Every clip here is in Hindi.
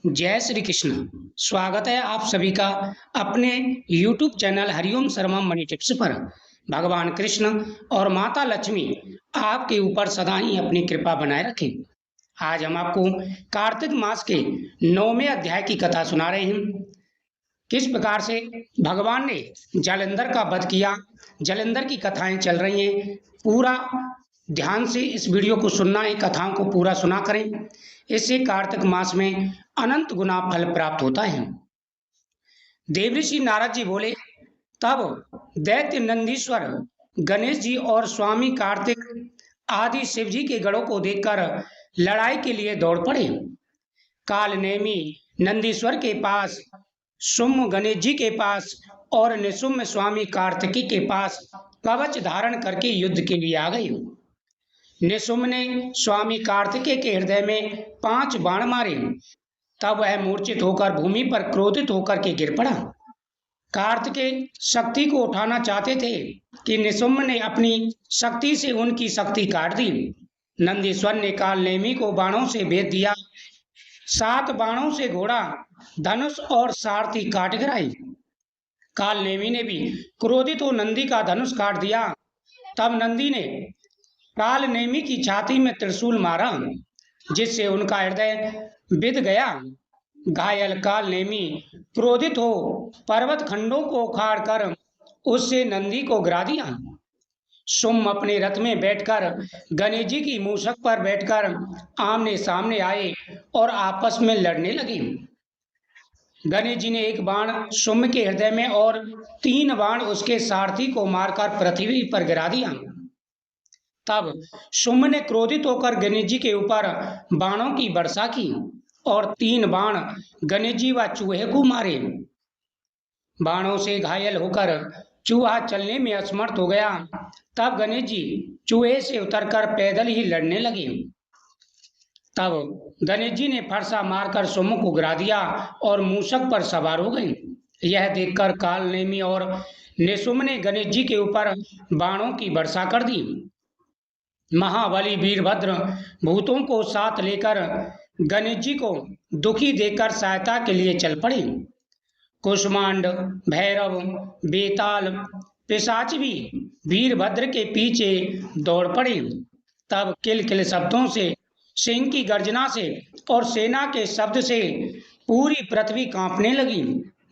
जय श्री कृष्ण। स्वागत है आप सभी का अपने YouTube channel Hariom Sharma money tips पर। भगवान कृष्ण और माता लक्ष्मी आपके ऊपर सदा ही अपनी कृपा बनाए रखें। आज हम आपको कार्तिक मास के 9वें अध्याय की कथा सुना रहे हैं। किस प्रकार से भगवान ने जालंधर का वध किया, जालंधर की कथाएं चल रही हैं। पूरा ध्यान से इस वीडियो को सुनना है, कथाओं को पूरा सुना करें। इससे कार्तिक मास में अनंत गुना फल प्राप्त होता है। देवऋषि नारद जी बोले, तब दैत्य नंदीश्वर, गणेश जी और स्वामी कार्तिक आदि शिव जी के गढ़ों को देखकर लड़ाई के लिए दौड़ पड़े। काल नेमी नंदीश्वर के पास, सुम्म गणेश जी के पास और निसुम्म स्वामी कार्तिकी के पास कवच धारण करके युद्ध के लिए आ गए। निसुम्म ने स्वामी कार्तिकेय के हृदय में 5 बाण मारे। तब वह मूर्छित होकर भूमि पर क्रोधित होकर के गिर पड़ा। कार्तिकेय शक्ति को उठाना चाहते थे कि निसुम्म ने अपनी शक्ति से उनकी शक्ति काट दी। नंदीश्वर ने काल नेमी को बाणों से भेद दिया। 7 बाणों से घोड़ा, धनुष और सारथी काट गिराई। काल नेमी ने भी क्रोधित हो नंदी का धनुष काट दिया। तब नंदी ने काल नेमी की छाती में त्रिशूल मारा, जिससे उनका हृदय बिध गया। घायल काल नेमी क्रोधित हो पर्वत खंडों को उखाड़ कर उससे नंदी को गिरा दिया। सुम्म अपने रथ में बैठकर गणेश जी की मूषक पर बैठकर आमने सामने आए और आपस में लड़ने लगे। गणेश जी ने एक बाण सुम्म के हृदय में और 3 बाण उसके सारथी को मारकर पृथ्वी पर गिरा दिया। तब सुम्म ने क्रोधित होकर गणेश जी के ऊपर बाणों की वर्षा की और 3 बाण गणेश जी व चूहे को मारे। बाणों से घायल होकर चूहा चलने में असमर्थ हो गया। तब गणेश जी चूहे से उतरकर पैदल ही लड़ने लगे। तब गणेश जी ने फरसा मारकर सुम्म को गिरा दिया और मूषक पर सवार हो गए। यह देखकर काल नेमी और निसुम्म ने गणेश जी के ऊपर बाणों की वर्षा कर दी। महाबली वीरभद्र भूतों को साथ लेकर गणेश जी को दुखी देखकर सहायता के लिए चल पड़े। कुष्मांड, भैरव, बेताल, पिशाच भी वीरभद्र के पीछे दौड़ पड़े। तब किल किल शब्दों से, सिंह की गर्जना से और सेना के शब्द से पूरी पृथ्वी कांपने लगी।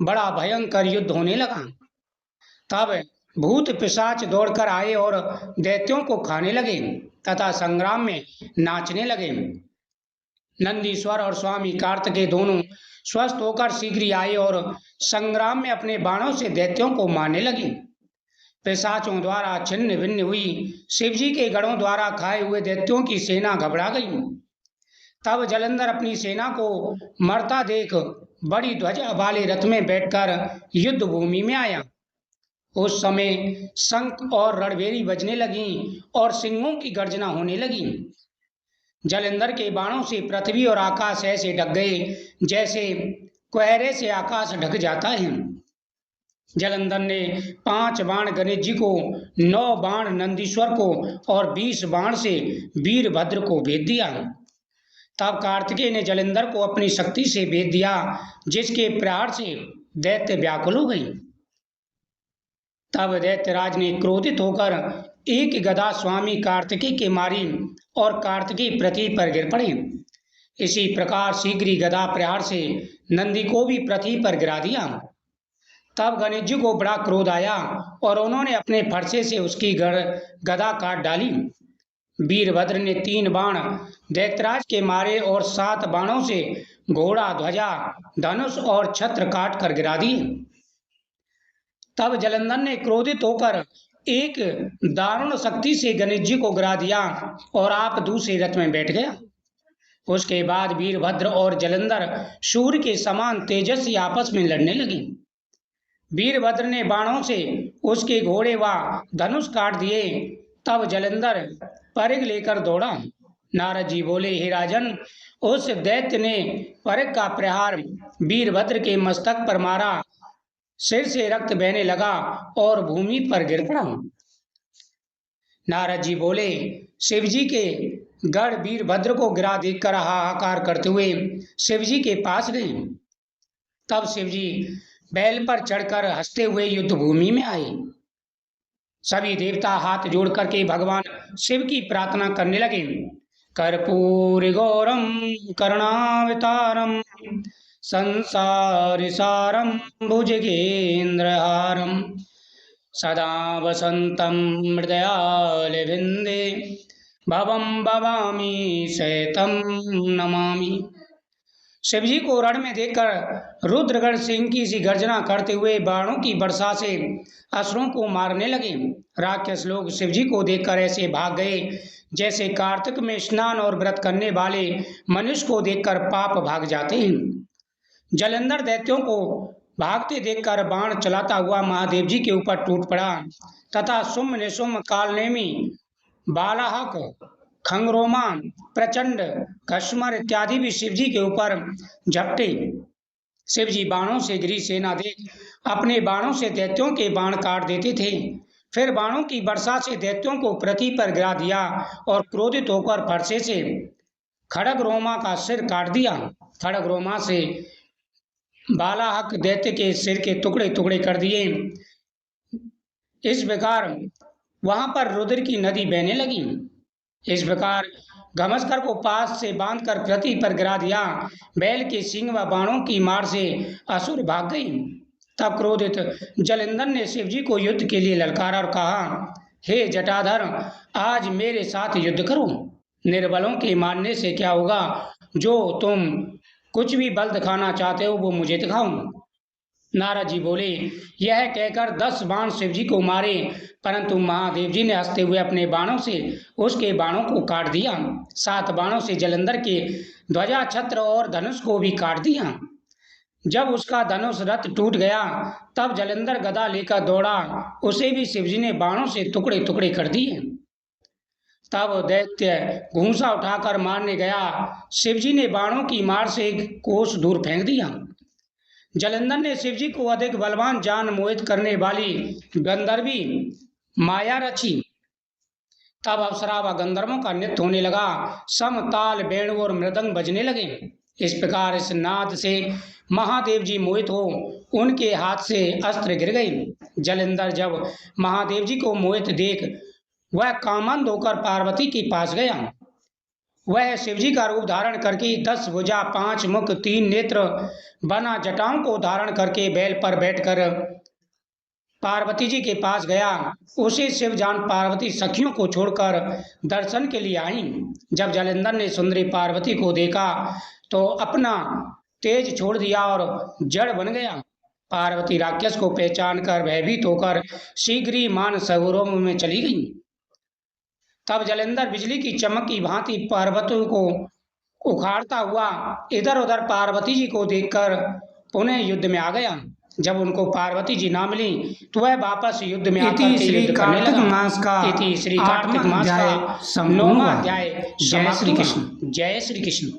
बड़ा भयंकर युद्ध होने लगा। तब भूत पिशाच दौड़कर आए और दैत्यों को खाने लगे तथा संग्राम में नाचने लगे। नंदीश्वर और स्वामी कार्तिकेय दोनों स्वस्थ होकर शीघ्र ही आए और संग्राम में अपने बाणों से दैत्यों को मारने लगे। पिशाचों द्वारा छिन्न भिन्न हुई शिवजी के गढ़ों द्वारा खाए हुए दैत्यों की सेना घबरा गई। तब जालंधर अपनी सेना को मरता देख बड़ी ध्वजा वाले रथ में बैठकर युद्ध भूमि में आया। उस समय शंख और रणभेरी बजने लगी और सिंहों की गर्जना होने लगी। जालंधर के बाणों से पृथ्वी और आकाश ऐसे ढक गए जैसे कोहरे से आकाश ढक जाता है। जालंधर ने 5 बाण गणेश जी को, 9 बाण नंदीश्वर को और 20 बाण से वीरभद्र को भेद दिया। तब कार्तिकेय ने जालंधर को अपनी शक्ति से भेद दिया, जिसके प्रहार से दैत्य व्याकुल हो गई। तब दैत्यराज ने क्रोधित होकर एक गदा स्वामी कार्तिकेय के मारी और कार्तिकेय पृथ्वी पर गिर पड़े। इसी प्रकार शीघ्र ही गदा प्रहार से नंदी को भी पृथ्वी पर गिरा दिया। तब गणेश जी को बड़ा क्रोध आया और उन्होंने अपने फरसे से उसकी गदा काट डाली। वीरभद्र ने 3 बाण दैत्यराज के मारे और 7 बाणों से घोड़ा, ध्वजा, धनुष और छत्र काट कर गिरा दिए। तब जालंधर ने क्रोधित होकर एक दारुण शक्ति से गणेश जी को गिरा दिया और आप दूसरे रथ में बैठ गया। उसके बाद वीरभद्र और जालंधर सूर्य के समान तेजस्वी आपस में लड़ने लगे। वीरभद्र ने बाणों से उसके घोड़े व धनुष काट दिए। तब जालंधर परिघ लेकर दौड़ा। नारद जी बोले, हे राजन, उस दैत्य ने परिघ का प्रहार वीरभद्र के मस्तक पर मारा। सिर से रक्त बहने लगा और भूमि पर गिर पड़ा। नारद जी बोले, शिव जी के गढ़ वीरभद्र को गिरा देखकर हाहाकार करते हुए शिवजी के पास गए। तब शिवजी बैल पर चढ़कर हंसते हुए युद्ध भूमि में आए। सभी देवता हाथ जोड़ करके भगवान शिव की प्रार्थना करने लगे। कर्पूर गौरम करुणावतारम संसार सारम भुजगेंद्रहारम सदा वसंतम हृदयाल विंदे भवम भवामी सहितम नमामि। शिवजी को रण में देखकर रुद्रगण सिंह की सी गर्जना करते हुए बाणों की वर्षा से असुरों को मारने लगे। राक्षस लोग शिवजी को देखकर ऐसे भाग गए जैसे कार्तिक में स्नान और व्रत करने वाले मनुष्य को देखकर पाप भाग जाते हैं। जलंधर दैत्यों को भागते देखकर बाण चलाता हुआ महादेव जी के ऊपर टूट पड़ा तथा सुम निशुम कालनेमी बालाहक खंगरोमा प्रचंड कश्मर इत्यादि भी शिवजी के ऊपर झपटे। शिवजी बाणों से घिरी सेना देख अपने बाणों से दैत्यों के बाण काट देते थे। फिर बाणों की वर्षा से दैत्यों को पृथ्वी पर गिरा दिया और क्रोधित होकर फरसे से खड़ग रोमा का सिर काट दिया। खड़ग रोमा से बालाहक दैत्य के सिर के टुकड़े टुकड़े कर दिए। इस प्रकार वहां पर रुद्र की नदी बहने लगी। इस प्रकार घमस्कर को पास से बांधकर पृथ्वी पर गिरा दिया। बैल के सींग व बाणों की मार से असुर भाग गई। तब क्रोधित जलंधर ने शिवजी को युद्ध के लिए ललकारा और कहा, हे जटाधर, आज मेरे साथ युद्ध करो। निर्बलों के मारने से क्या होगा? जो तुम कुछ भी बल दिखाना चाहते हो वो मुझे दिखाओ। नारद जी बोले, यह कहकर 10 बाण शिवजी को मारे, परंतु महादेव जी ने हंसते हुए अपने बाणों से उसके बाणों को काट दिया। 7 बाणों से जलंधर के ध्वजा छत्र और धनुष को भी काट दिया। जब उसका धनुष रथ टूट गया तब जलंधर गदा लेकर दौड़ा, उसे भी शिवजी ने बाणों से टुकड़े टुकड़े कर दिए। तब दैत्य घूंसा उठाकर मारने गया। शिवजी ने बाणों की मार से 1 कोस दूर फेंक दिया। जलंधर ने शिवजी को अधिक बलवान जान मोहित करने वाली गंधर्वी माया रची। तब अप्सरा व गंधर्वों का नृत्य होने लगा। सम ताल वेणु और मृदंग बजने लगे। इस प्रकार इस नाद से महादेव जी मोहित हो उनके हाथ से अस्त्र गिर गए। जलंधर जब महादेव जी को मोहित देख वह कामंद होकर पार्वती के पास गया। वह शिवजी का रूप धारण करके 10 भुजा 5 मुख 3 नेत्र बना जटाओं को धारण करके बैल पर बैठकर पार्वती जी के पास गया। उसे शिव जान पार्वती सखियों को छोड़कर दर्शन के लिए आई। जब जलंधर ने सुंदरी पार्वती को देखा तो अपना तेज छोड़ दिया और जड़ बन गया। पार्वती राक्षस को पहचान कर भयभीत होकर शीघ्र ही मान सरोवर में चली गई। तब जलंधर बिजली की चमक की भांति पार्वती को उखाड़ता हुआ इधर उधर पार्वती जी को देखकर पुनः युद्ध में आ गया। जब उनको पार्वती जी ना मिली तो वह वापस युद्ध में आकर के युद्ध करने लगा। इति श्री कार्तिक मास का 9वां अध्याय। जय श्री कृष्ण। जय श्री कृष्ण।